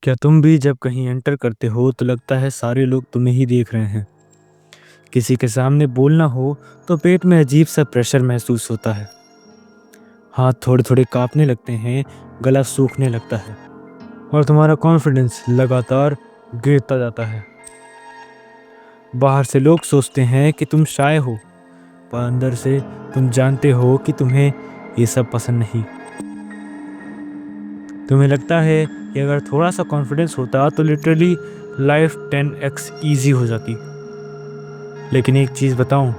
क्या तुम भी जब कहीं एंटर करते हो तो लगता है सारे लोग तुम्हें ही देख रहे हैं? किसी के सामने बोलना हो तो पेट में अजीब सा प्रेशर महसूस होता है। हाथ थोड़े थोड़े कांपने लगते हैं, गला सूखने लगता है और तुम्हारा कॉन्फिडेंस लगातार गिरता जाता है। बाहर से लोग सोचते हैं कि तुम शाय हो, पर अंदर से तुम जानते हो कि तुम्हें ये सब पसंद नहीं। तुम्हें लगता है कि अगर थोड़ा सा कॉन्फिडेंस होता तो लिटरली लाइफ 10x ईजी हो जाती। लेकिन एक चीज़ बताऊं,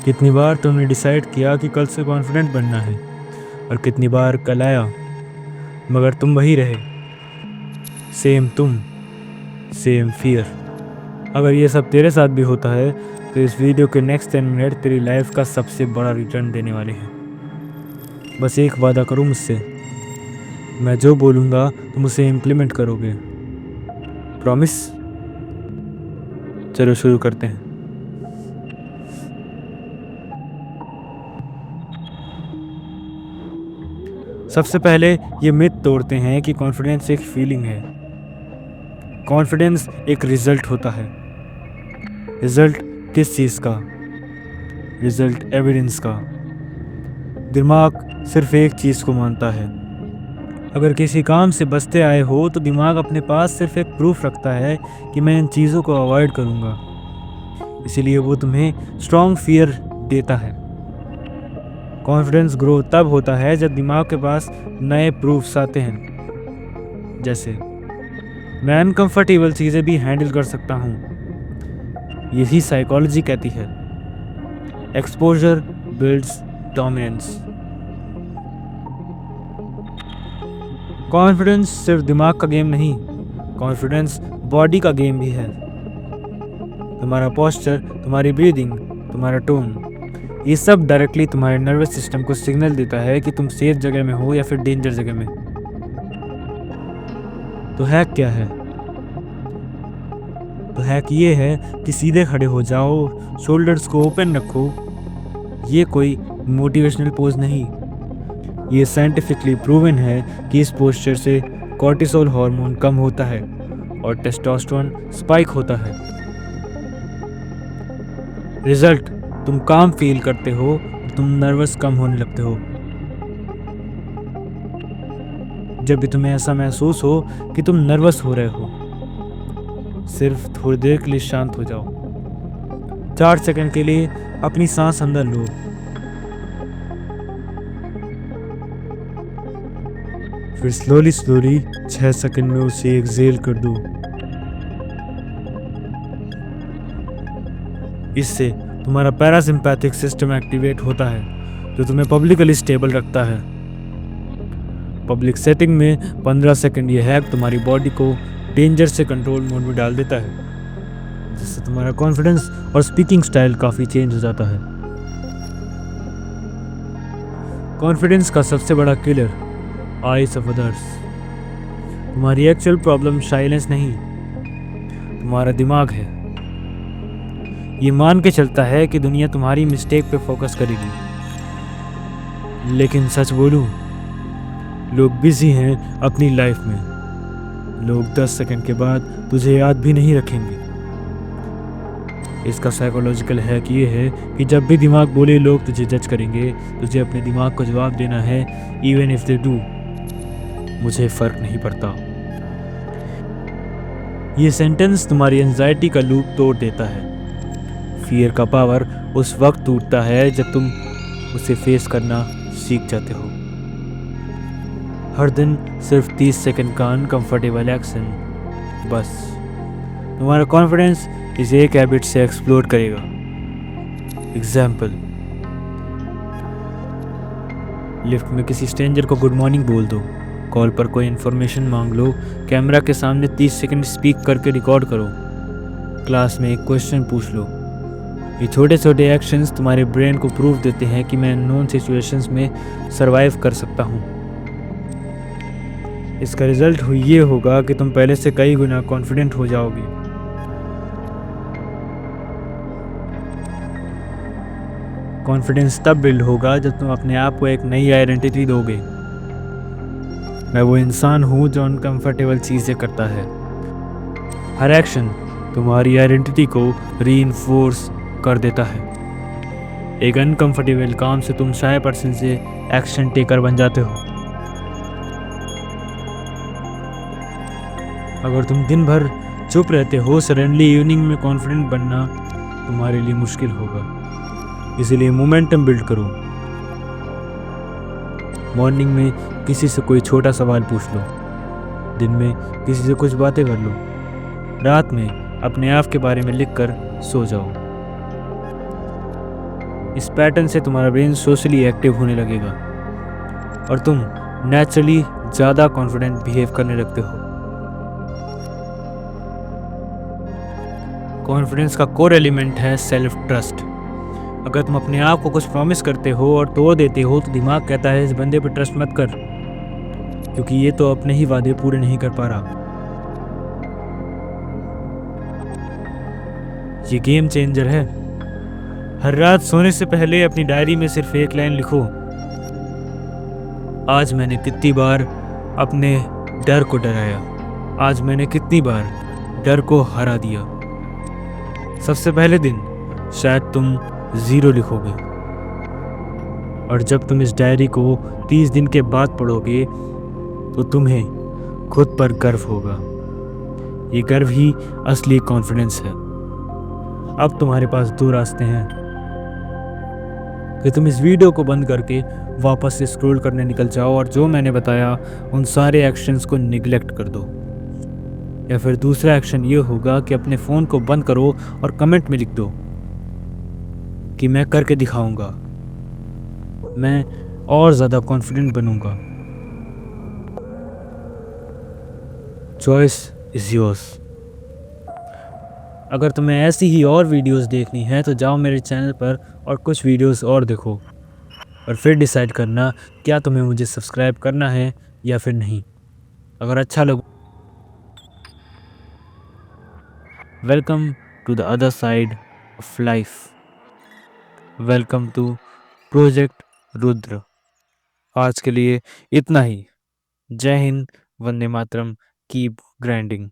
कितनी बार तुमने डिसाइड किया कि कल से कॉन्फिडेंट बनना है और कितनी बार कल आया मगर तुम वही रहे, सेम तुम, सेम फियर। अगर ये सब तेरे साथ भी होता है तो इस वीडियो के नेक्स्ट 10 मिनट तेरी लाइफ का सबसे बड़ा रिटर्न देने वाले हैं। बस एक वादा करो मुझसे, मैं जो बोलूँगा तुम उसे इम्प्लीमेंट करोगे, प्रॉमिस? चलो शुरू करते हैं। सबसे पहले ये मिथ तोड़ते हैं कि कॉन्फिडेंस एक फीलिंग है। कॉन्फिडेंस एक रिजल्ट होता है। रिजल्ट किस चीज़ का? रिजल्ट एविडेंस का। दिमाग सिर्फ एक चीज़ को मानता है। अगर किसी काम से बचते आए हो तो दिमाग अपने पास सिर्फ एक प्रूफ रखता है कि मैं इन चीज़ों को अवॉइड करूँगा, इसीलिए वो तुम्हें स्ट्रॉन्ग फियर देता है। कॉन्फिडेंस ग्रो तब होता है जब दिमाग के पास नए प्रूफ्स आते हैं, जैसे मैं अनकंफर्टेबल चीज़ें भी हैंडल कर सकता हूँ। यही साइकोलॉजी कहती है, एक्सपोजर बिल्ड्स डोमिनेंस। कॉन्फिडेंस सिर्फ दिमाग का गेम नहीं, कॉन्फिडेंस बॉडी का गेम भी है। तुम्हारा पोस्चर, तुम्हारी ब्रीदिंग, तुम्हारा टोन, ये सब डायरेक्टली तुम्हारे नर्वस सिस्टम को सिग्नल देता है कि तुम सेफ जगह में हो या फिर डेंजर जगह में। तो हैक क्या है? तो हैक ये है कि सीधे खड़े हो जाओ, शोल्डर्स को ओपन रखो। ये कोई मोटिवेशनल पोज नहीं, ये साइंटिफिकली प्रूवन है कि इस पोस्चर से कॉर्टिसोल हार्मोन कम होता है और टेस्टोस्टेरोन स्पाइक होता है। रिजल्ट, तुम काम फील करते हो, तुम नर्वस कम होने लगते हो। जब भी तुम्हें ऐसा महसूस हो कि तुम नर्वस हो रहे हो, सिर्फ थोड़ी देर के लिए शांत हो जाओ। 4 सेकंड के लिए अपनी सांस अंदर लो, फिर स्लोली 6 सेकंड में उसे एक्सहेल कर दो। इससे तुम्हारा पैरासिम्पैथिक सिस्टम एक्टिवेट होता है, जो तुम्हें पब्लिकली स्टेबल रखता है। पब्लिक सेटिंग में 15 सेकंड ये हैक तुम्हारी बॉडी को डेंजर से कंट्रोल मोड में डाल देता है, जिससे तुम्हारा कॉन्फिडेंस और स्पीकिंग स्टाइल काफ़ी चेंज हो जाता है। कॉन्फिडेंस का सबसे बड़ा किलर, आइज ऑफ अदर्स। तुम्हारी एक्चुअल प्रॉब्लम साइलेंस नहीं, तुम्हारा दिमाग है। ये मान के चलता है कि दुनिया तुम्हारी मिस्टेक पे फोकस करेगी। लेकिन सच बोलूं, लोग बिजी हैं अपनी लाइफ में। लोग 10 सेकंड के बाद तुझे याद भी नहीं रखेंगे। इसका साइकोलॉजिकल हैक ये है कि जब भी दिमाग बोले लोग तुझे जज करेंगे, तुझे अपने दिमाग को जवाब देना है, इवन इफ दे डू, मुझे फ़र्क नहीं पड़ता। ये सेंटेंस तुम्हारी एंजाइटी का लूप तोड़ देता है। फियर का पावर उस वक्त टूटता है जब तुम उसे फेस करना सीख जाते हो। हर दिन सिर्फ 30 सेकंड का अनकंफर्टेबल एक्शन, बस तुम्हारा कॉन्फिडेंस इस एक हैबिट से एक्सप्लोर करेगा। एग्जाम्पल, लिफ्ट में किसी स्ट्रेंजर को गुड मॉर्निंग बोल दो, कॉल पर कोई इन्फॉर्मेशन मांग लो, कैमरा के सामने 30 सेकंड स्पीक करके रिकॉर्ड करो, क्लास में एक क्वेश्चन पूछ लो। ये छोटे छोटे एक्शंस तुम्हारे ब्रेन को प्रूव देते हैं कि मैं नॉन सिचुएशंस में सरवाइव कर सकता हूँ। इसका रिजल्ट ये होगा कि तुम पहले से कई गुना कॉन्फिडेंट हो जाओगे। कॉन्फिडेंस तब बिल्ड होगा जब तुम अपने आप को एक नई आइडेंटिटी दोगे। मैं वो इंसान हूँ जो अनकंफर्टेबल चीज़ें करता है। हर एक्शन तुम्हारी आइडेंटिटी को रीइंफोर्स कर देता है। एक अनकंफर्टेबल काम से तुम शाय पर्सन से एक्शन टेकर बन जाते हो। अगर तुम दिन भर चुप रहते हो, सडनली इवनिंग में कॉन्फिडेंट बनना तुम्हारे लिए मुश्किल होगा। इसीलिए मोमेंटम बिल्ड करो। मॉर्निंग में किसी से कोई छोटा सवाल पूछ लो, दिन में किसी से कुछ बातें कर लो, रात में अपने आप के बारे में लिखकर सो जाओ। इस पैटर्न से तुम्हारा ब्रेन सोशली एक्टिव होने लगेगा और तुम नेचुरली ज़्यादा कॉन्फिडेंट बिहेव करने लगते हो। कॉन्फिडेंस का कोर एलिमेंट है सेल्फ ट्रस्ट। अगर तुम अपने आप को कुछ प्रॉमिस करते हो और तोड़ देते हो तो दिमाग कहता है इस बंदे पर ट्रस्ट मत कर, क्योंकि ये तो अपने ही वादे पूरे नहीं कर पा रहा। ये गेम चेंजर है। हर रात सोने से पहले अपनी डायरी में सिर्फ एक लाइन लिखो, आज मैंने कितनी बार अपने डर को डराया, आज मैंने कितनी बार डर को हरा दिया। सबसे पहले दिन शायद तुम 0 लिखोगे, और जब तुम इस डायरी को 30 दिन के बाद पढ़ोगे तो तुम्हें खुद पर गर्व होगा। ये गर्व ही असली कॉन्फिडेंस है। अब तुम्हारे पास 2 रास्ते हैं कि तुम इस वीडियो को बंद करके वापस से स्क्रॉल करने निकल जाओ और जो मैंने बताया उन सारे एक्शंस को निगलेक्ट कर दो, या फिर दूसरा एक्शन ये होगा कि अपने फ़ोन को बंद करो और कमेंट में लिख दो कि मैं करके दिखाऊंगा, मैं और ज़्यादा कॉन्फिडेंट बनूंगा। Choice is yours. अगर तुम्हें ऐसी ही और वीडियोस देखनी है तो जाओ मेरे चैनल पर और कुछ वीडियोस और देखो, और फिर डिसाइड करना क्या तुम्हें मुझे सब्सक्राइब करना है या फिर नहीं। अगर अच्छा लगे, welcome to the other side of life. Welcome to project Rudra. आज के लिए इतना ही। जय हिंद, वंदे मातरम, कीप ग्राइंडिंग।